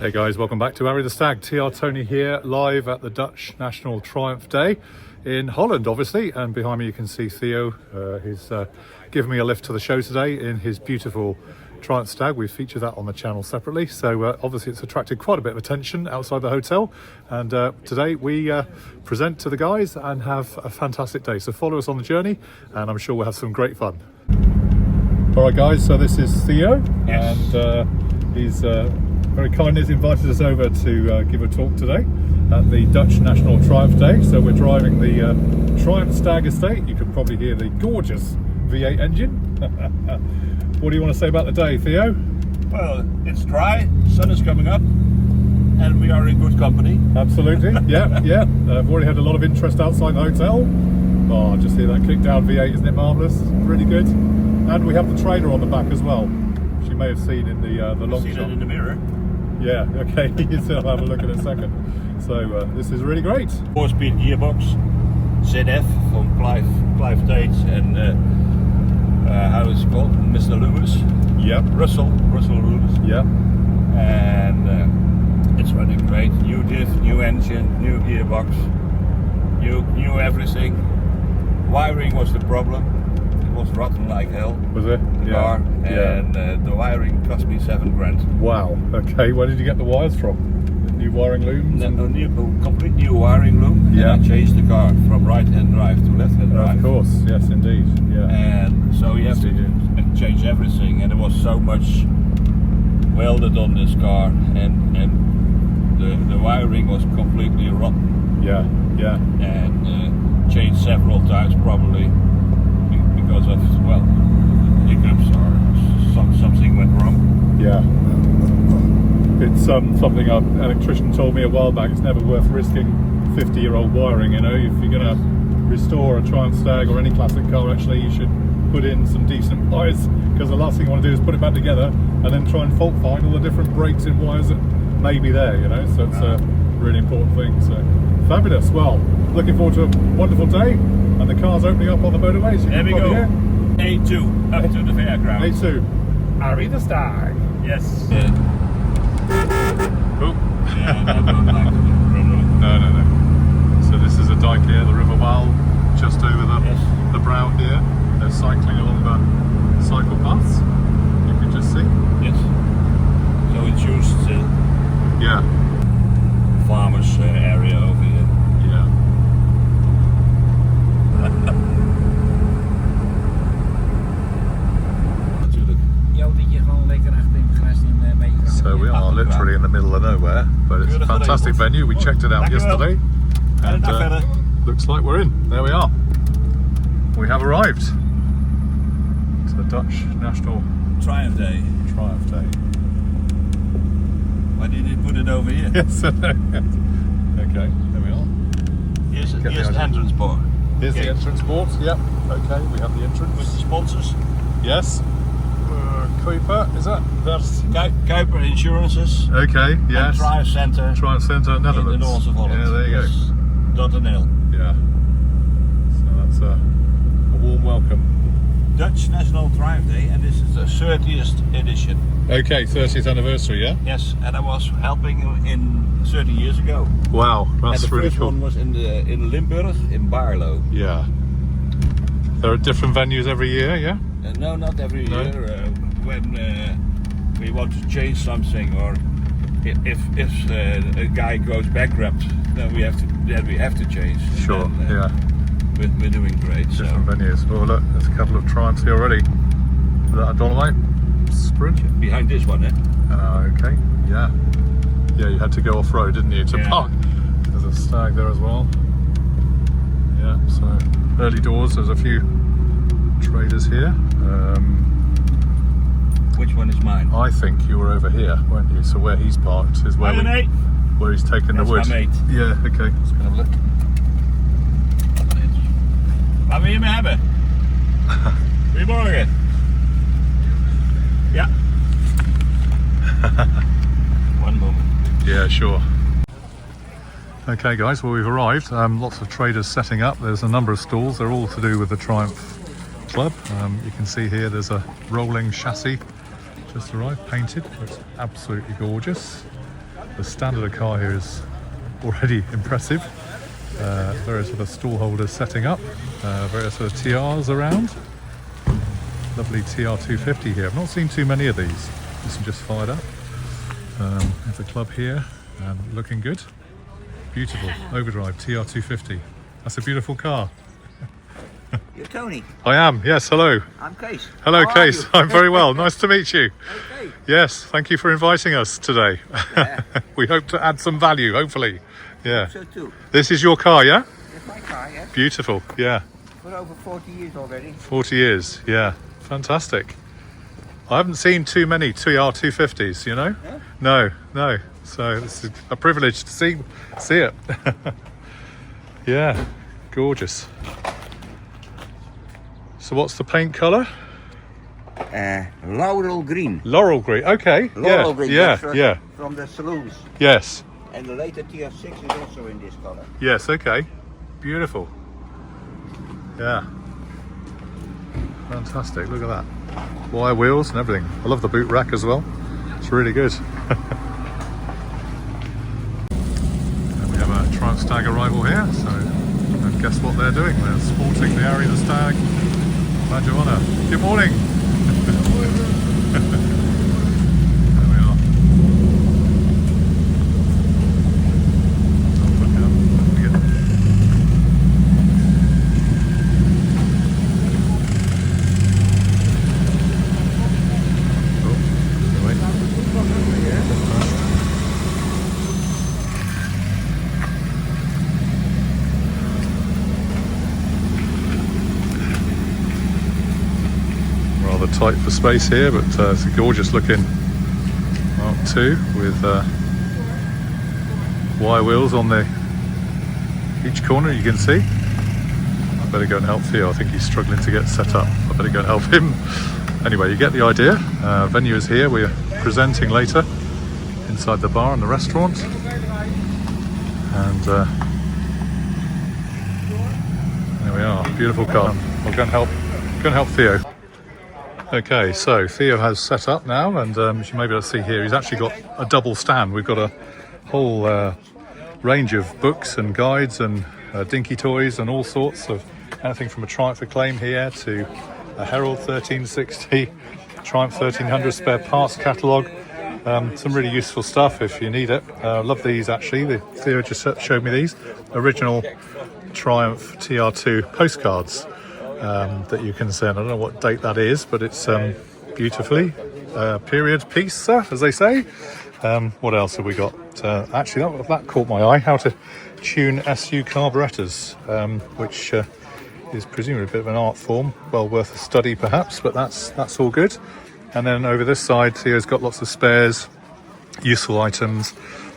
Hey guys, welcome back to Arry the Stag. TR Tony here, live at the Dutch National Triumph Day in Holland, obviously. And behind me you can see Theo. He's given me a lift to the show today in his beautiful Triumph Stag. We've featured that on the channel separately. So obviously it's attracted quite a bit of attention outside the hotel. And today we present to the guys and have a fantastic day. So follow us on the journey and I'm sure we'll have some great fun. All right guys, so this is Theo. Yes. And he's very kindly has invited us over to give a talk today at the Dutch National Triumph Day. So we're driving the Triumph Stag estate. You can probably hear the gorgeous V8 engine. What do you want to say about the day, Theo? Well, it's dry, sun is coming up, and we are in good company. Absolutely, yeah. I've already had a lot of interest outside the hotel. Oh, just hear that kick down V8, isn't it marvellous? Really good. And we have the trailer on the back as well, which you may have seen in the long See shot. that in the mirror. Yeah, okay, I'll have a look in a second. So this is really great. 4-speed gearbox, ZF from Clive Tate and how is it called? Mr. Lewis. Yep. Russell Lewis. Yep. And it's running great. New diff, new engine, new gearbox, new everything. Wiring was the problem. It was rotten like hell. Was it? The car, and the wiring cost me $7,000. Wow. Okay. Where did you get the wires from? The new wiring looms? A complete new wiring loom. Yeah. And I changed the car from right-hand drive to left-hand drive. Of course. Yes, indeed. Yeah. And so you have to change everything, and there was so much welded on this car, and the wiring was completely rotten. Yeah. Yeah. And changed several times probably because of hiccups or something went wrong. Yeah. It's something an electrician told me a while back. It's never worth risking 50-year-old wiring. You know, if you're going to restore a Triumph Stag or any classic car, actually, you should put in some decent wires, because the last thing you want to do is put it back together and then try and fault find all the different breaks in wires that may be there. You know, so it's a really important thing. So fabulous. Well, looking forward to a wonderful day, and the car's opening up on the motorway. So There we go. Hear. A2 up to the fairground. A2. Arry the Stag. Yes. Oh. Yeah, I don't like it. No. So this is a dike here, the River Wall, just over the brow here. They're cycling along the cycle paths. You can just see. Yes. So it's used Yeah. farmers area over here. Yeah. So we are literally in the middle of nowhere, but it's a fantastic venue. We checked it out yesterday, and looks like we're in. There we are. We have arrived to the Dutch National Triumph Day. Triumph Day. Why did you put it over here? Yes. Okay, there we are. Here's the entrance board. Here's the entrance board. Yep. Okay, we have the entrance. With the sponsors. Yes. Kuiper, is that? That's Kuiper Insurances. okay. Yes. And Triumph Center. Triumph Centre, Netherlands. In the north of Holland. Yeah, there you go. .nl. Yeah. So that's a warm welcome. Dutch National Triumph Day, and this is the 30th edition. Okay, 30th anniversary, yeah? Yes, and I was helping in 30 years ago. Wow, that's and the really first cool. one was in Limburg, in Barlo. Yeah. There are different venues every year, yeah? No, not every No? year. When we want to change something, or if a guy goes bankrupt, then we have to change. Sure, and, yeah. We're doing great. Different venues. Oh look, there's a couple of Triumphs here already. Is that a Dolomite Sprint? Behind this one, Okay, yeah. Yeah, you had to go off-road, didn't you, to park? There's a Stag there as well. Yeah, so early doors, there's a few traders here. Which one is mine? I think you were over here, weren't you? So where he's parked is where he's taken the wood. That's my mate. Yeah, okay. Let's go have a look. Wat wil je me hebben? Goedemorgen. Ja. One moment. Yeah, sure. Okay guys, well we've arrived. Lots of traders setting up. There's a number of stalls. They're all to do with the Triumph Club. You can see here there's a rolling chassis just arrived, painted. Looks absolutely gorgeous. The standard of car here is already impressive. Various other stall holders setting up, various other TRs around. Lovely TR250 here. I've not seen too many of these. This is just fired up. There's a club here, looking good. Beautiful overdrive TR250. That's a beautiful car. You're Tony. I am, yes, hello. I'm Case. Hello, How Case. are you? I'm very well. Nice to meet you. Okay. Yes, thank you for inviting us today. Yeah. We hope to add some value, hopefully. Yeah. So too. This is your car, yeah? It's my car, yes. Beautiful, yeah. For over 40 years already. 40 years, yeah. Fantastic. I haven't seen too many TR250s, you know? Yeah? No. So it's a privilege to see it. Yeah, gorgeous. So what's the paint colour? Laurel green. Laurel green, okay. Laurel green. Yeah, That's yeah. From the saloons. Yes. And the later TR6 is also in this color. Yes, okay. Beautiful. Yeah. Fantastic, look at that. Wire wheels and everything. I love the boot rack as well. It's really good. And we have a Triumph Stag arrival here, so and guess what they're doing? They're sporting the Arry the Stag. Badge of honour. Good morning. There we are. Oh, look out. Rather tight for space here, but it's a gorgeous looking Mark II with wire wheels on each corner, you can see. I better go and help Theo. I think he's struggling to get set up. I better go and help him. Anyway, you get the idea. Venue is here. We're presenting later inside the bar and the restaurant. And there we are. Beautiful car. I'll go and help Theo. Okay, so Theo has set up now, and as you may be able to see here, he's actually got a double stand. We've got a whole range of books and guides and dinky toys and all sorts of anything from a Triumph Acclaim here to a Herald 1360, Triumph 1300 spare parts catalogue. Some really useful stuff if you need it. Love these actually. Theo just showed me these original Triumph TR2 postcards. That you can send. I don't know what date that is, but it's beautifully period piece, as they say. What else have we got? Actually, that caught my eye. How to tune SU carburetors, which is presumably a bit of an art form, well worth a study perhaps. But that's all good. And then over this side, Theo's got lots of spares, useful items.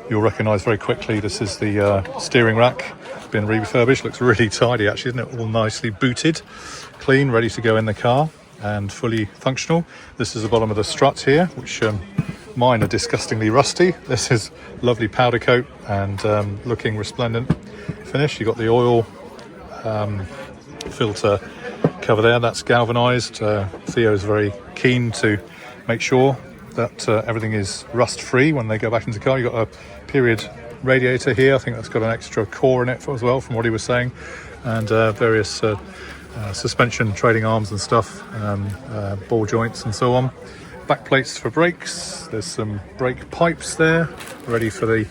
You'll recognise very quickly. This is the steering rack. Been refurbished, looks really tidy actually, isn't it? All nicely booted, clean, ready to go in the car and fully functional. This is the bottom of the strut here, which mine are disgustingly rusty. This is lovely powder coat and looking resplendent finish. You've got the oil filter cover there, that's galvanised. Theo's very keen to make sure that everything is rust free when they go back into the car. You've got a period radiator here. I think that's got an extra core in it as well, from what he was saying, and various suspension trading arms and stuff, ball joints and so on. Back plates for brakes. There's some brake pipes there, ready for the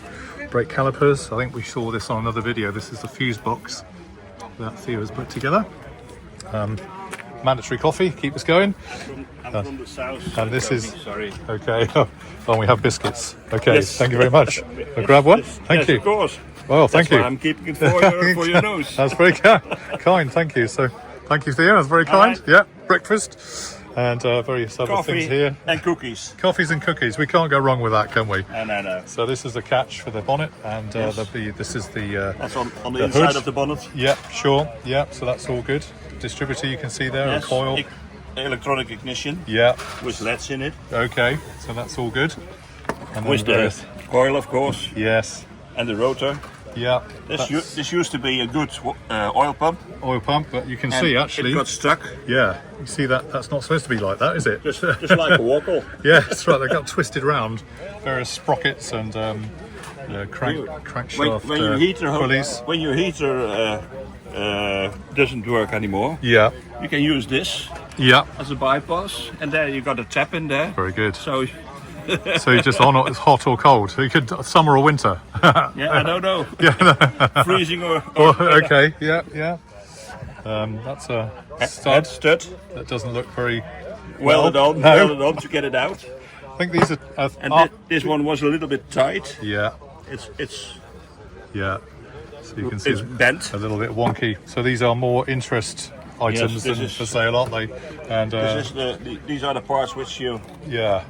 brake calipers. I think we saw this on another video. This is the fuse box that Theo has put together. Mandatory coffee, keep us going. I'm from the south. And this is sorry. Okay. Oh, we have biscuits. Okay, Yes. Thank you very much. I'll grab one. Thank you. Of course. Well, thank you. Why I'm keeping it for your nose. That's very kind. Thank you. So, thank you, Theo. That's very kind. right. Yeah, breakfast and various other Coffee things here. and cookies. Coffees and cookies. We can't go wrong with that, can we? No. So this is the catch for the bonnet, and Yes. this is the. That's on the the inside hood. of the bonnet. Yep, sure. Yep. So that's all good. Distributor, you can see there, Yes. a coil. Electronic ignition Yeah. with LEDs in it. Okay. So that's all good. And then With the various- coil, of course, Yes. and the rotor. Yeah. This used to be a good oil pump. Oil pump, but you can And see actually. it got stuck, Yeah, you see that's not supposed to be like that, is it? just like a wackle. Yeah, that's right. They got twisted round, various sprockets and crankshaft when your heater pulleys. when your heater doesn't work anymore, Yeah, you can use this yeah, as a bypass, and there you got a tap in there. very good. So So you're just on it's hot or cold. So you could summer or winter. yeah, I don't know. Yeah. Freezing or Okay. Yeah. Yeah. That's a stud. stud. That doesn't look very Well done, No. well done to get it out. I think these are. And this one was a little bit tight. Yeah. It's Yeah. So you can see it's bent. a little bit wonky. So these are more interest items this than is- for sale, aren't they? And This is these are the parts which you yeah,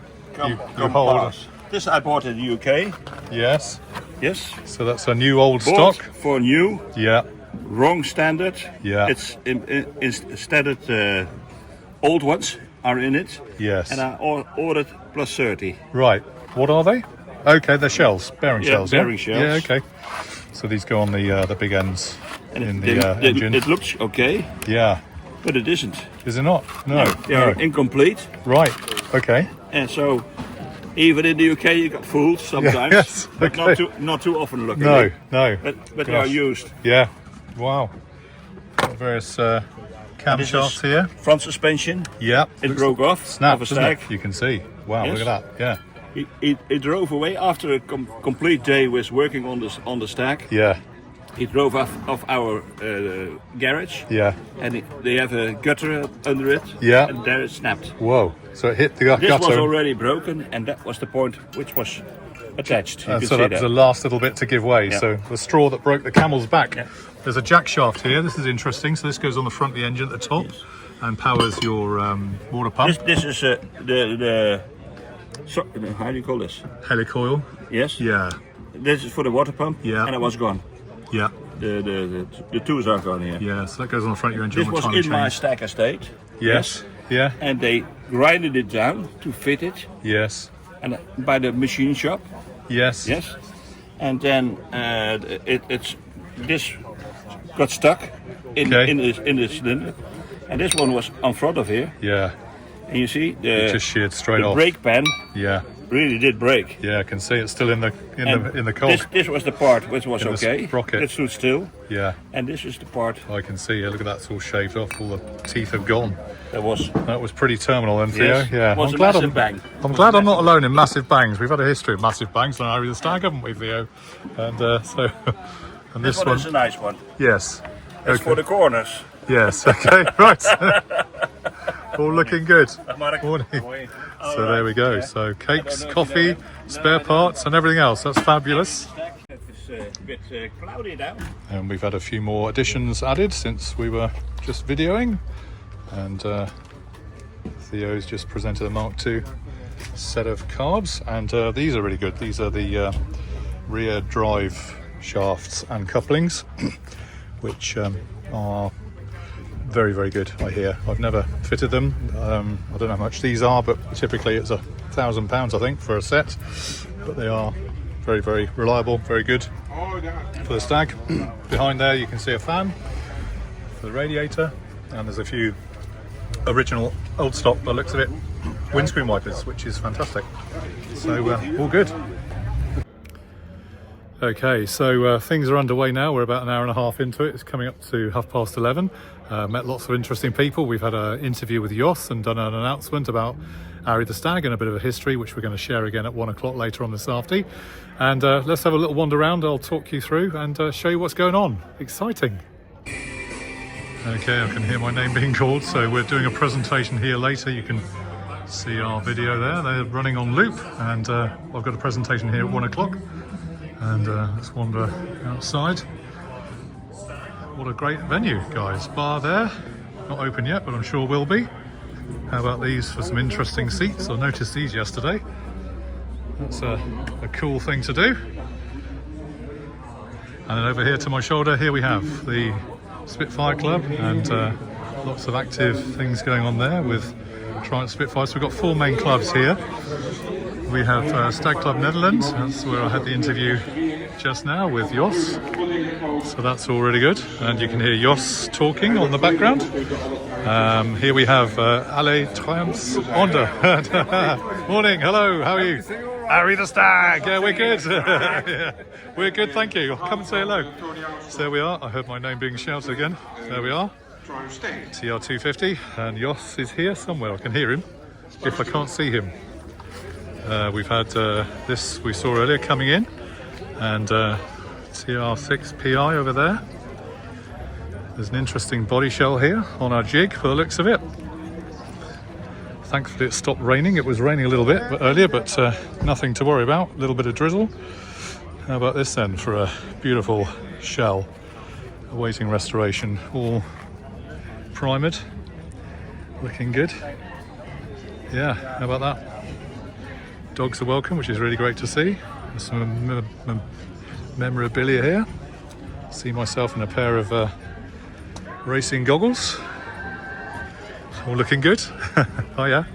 you come hold. past. This I bought in the UK. Yes. Yes. So that's a new old Bought stock. for new, Yeah. wrong standard. Yeah. It's standard. Old ones are in it. Yes. And I ordered plus 30. Right. What are they? Okay, they're shells, bearing Yeah, shells. bearing shells. Yeah. Okay. So these go on the big ends And in it, the engine. it looks okay, Yeah. but it isn't. Is it not? No. They are incomplete. Right. Okay. And so, even in the UK, you got fooled sometimes. yes, But okay. not too often, luckily. No. No. But they are Gosh. used. Yeah. Wow. Various camshafts here. Front suspension. Yeah. It broke off. Snap, of a doesn't it? Stag. You can see. Wow. Yes. Look at that. Yeah. He drove away after a complete day with working on the Stag. Yeah. He drove off our garage, Yeah. and they have a gutter under it. Yeah. And there it snapped. Whoa. So it hit the This was gutter. already broken, and that was the point which was attached. You And can so see that was that. the last little bit to give way. Yeah. So the straw that broke the camel's back. Yeah. There's a jack shaft here. This is interesting. So this goes on the front of the engine at the top and powers your water pump. This is so, how do you call this? Helicoil. Yes. Yeah. This is for the water pump. Yeah. And it was gone. Yeah. The tools are gone here. Yeah. So that goes on the front of your engine. This on was the timing in my chain. Stag estate. Yes. Yeah. And they grinded it down to fit it, Yes. and by the machine shop. Yes. Yes. And then this got stuck in Okay. in the cylinder, and this one was on front of here. Yeah. And you see It just sheared straight the off. brake pan Yeah. really did break. Yeah. I can see it's still in the And in the cog. This was the part which was In the okay. sprocket. It stood still, Yeah. and this is the part I can see. Yeah, look at that. It's all shaved off. All the teeth have gone. that was. That was pretty terminal then, Theo. Yes, Yeah. was a massive bang. I'm glad I'm not alone in massive bangs. We've had a history of massive bangs on Arry the Stag, haven't we, Theo? And so, and This one is a nice one. yes. It's for the corners. Yes. Okay. Right. All looking good. Mark. Morning. Mooi. So there we go. So cakes, coffee, spare parts, and everything else. That's fabulous. It is a bit cloudy now. And we've had a few more additions added since we were just videoing. And Theo's just presented a Mark II set of carbs, and these are really good. These are the rear drive shafts and couplings, which are very, very good, I hear. I've never fitted them. I don't know how much these are, but typically it's £1,000, I think, for a set. But they are very, very reliable, very good for the Stag. Behind there you can see a fan for the radiator, and there's a few original old stock, by the looks of it, windscreen wipers, which is fantastic. So all good. Okay, so things are underway now. We're about an hour and a half into it. It's coming up to 11:30. Met lots of interesting people. We've had an interview with Jos and done an announcement about Arry the Stag and a bit of a history, which we're going to share again at 1 o'clock later on this afternoon. And let's have a little wander around. I'll talk you through and show you what's going on. Exciting. Okay, I can hear my name being called. So we're doing a presentation here later. You can see our video there. They're running on loop, and I've got a presentation here at 1 o'clock. And let's wander outside. What a great venue, guys. Bar there, not open yet, but I'm sure will be. How about these for some interesting seats? I noticed these yesterday. That's a cool thing to do. And then over here to my shoulder, here we have the Spitfire Club, and lots of active things going on there with Triumph Spitfire. So we've got 4 main clubs here. We have Stag Club Netherlands, that's where I had the interview just now with Jos. So that's all really good. And you can hear Jos talking on the background. Here we have Arry Triumph's Honda. Morning, hello, how are you? Arry the Stag, yeah, we're good. Yeah, we're good, thank you. Come and say hello. So there we are, I heard my name being shouted again. There we are. TR250, and Jos is here somewhere. I can hear him if I can't see him. We've had this we saw earlier coming in, and TR6 PI over there. There's an interesting body shell here on our jig for the looks of it. Thankfully it stopped raining. It was raining a little bit earlier, but nothing to worry about. A little bit of drizzle. How about this then for a beautiful shell awaiting restoration, all primed, looking good. Yeah, how about that? Dogs are welcome, which is really great to see. There's some memorabilia here. See myself in a pair of racing goggles. All looking good. Oh yeah.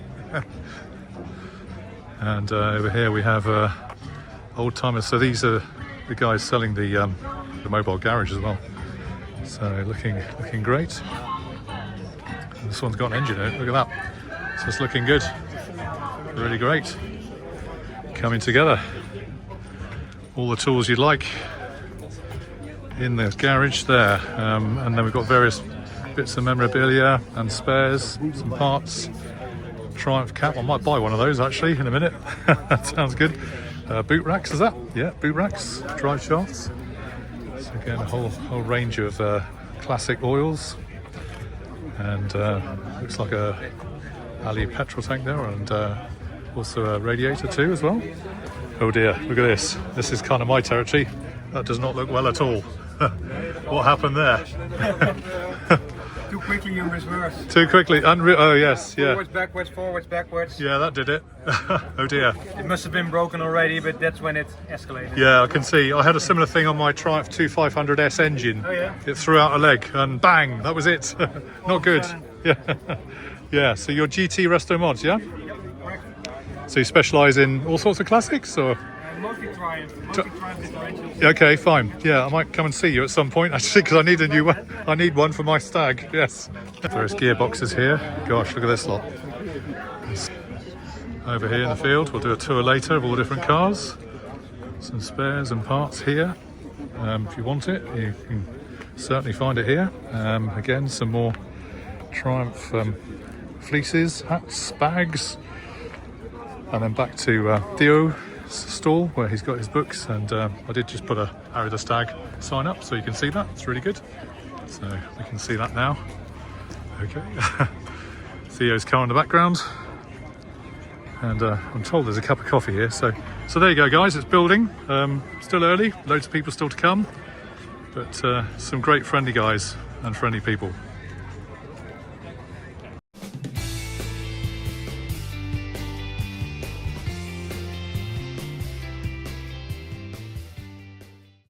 And over here we have old timers. So these are the guys selling the mobile garage as well. So looking great. And this one's got an engine in it. Look at that. So it's looking good. Really great. Coming together. All the tools you'd like in the garage there. And then we've got various bits of memorabilia and spares, some parts. Triumph cap, I might buy one of those actually in a minute. That sounds good. Boot racks, is that? Yeah, boot racks, drive shafts. So again, a whole range of classic oils. And looks like a Arry petrol tank there, and also a radiator too as well. Oh dear, look at this. This is kind of my territory. That does not look well at all. What happened there? Too quickly you reverse. Too quickly, oh yes, yeah. Forwards, backwards. Yeah, that did it. Oh dear. It must have been broken already, but that's when it escalated. Yeah, I can see. I had a similar thing on my Triumph 2500S engine. Oh yeah? It threw out a leg and bang, that was it. Not good. Yeah. Yeah, so you're GT Resto Mods, yeah? Correct. So you specialise in all sorts of classics, or? Mostly Triumph differentials. Yeah, okay, fine. Yeah, I might come and see you at some point actually, because I need a new one. I need one for my Stag, yes. Various gearboxes here. Gosh, look at this lot. Over here in the field, we'll do a tour later of all the different cars. Some spares and parts here. If you want it, you can certainly find it here. Again, some more Triumph fleeces, hats, bags. And then back to Theo stall where he's got his books, and I did just put a Arry the Stag sign up so you can see that. It's really good, so we can see that now. Okay. Theo's car in the background, and I'm told there's a cup of coffee here, so there you go guys, it's building. Still early, loads of people still to come, but some great friendly guys and friendly people.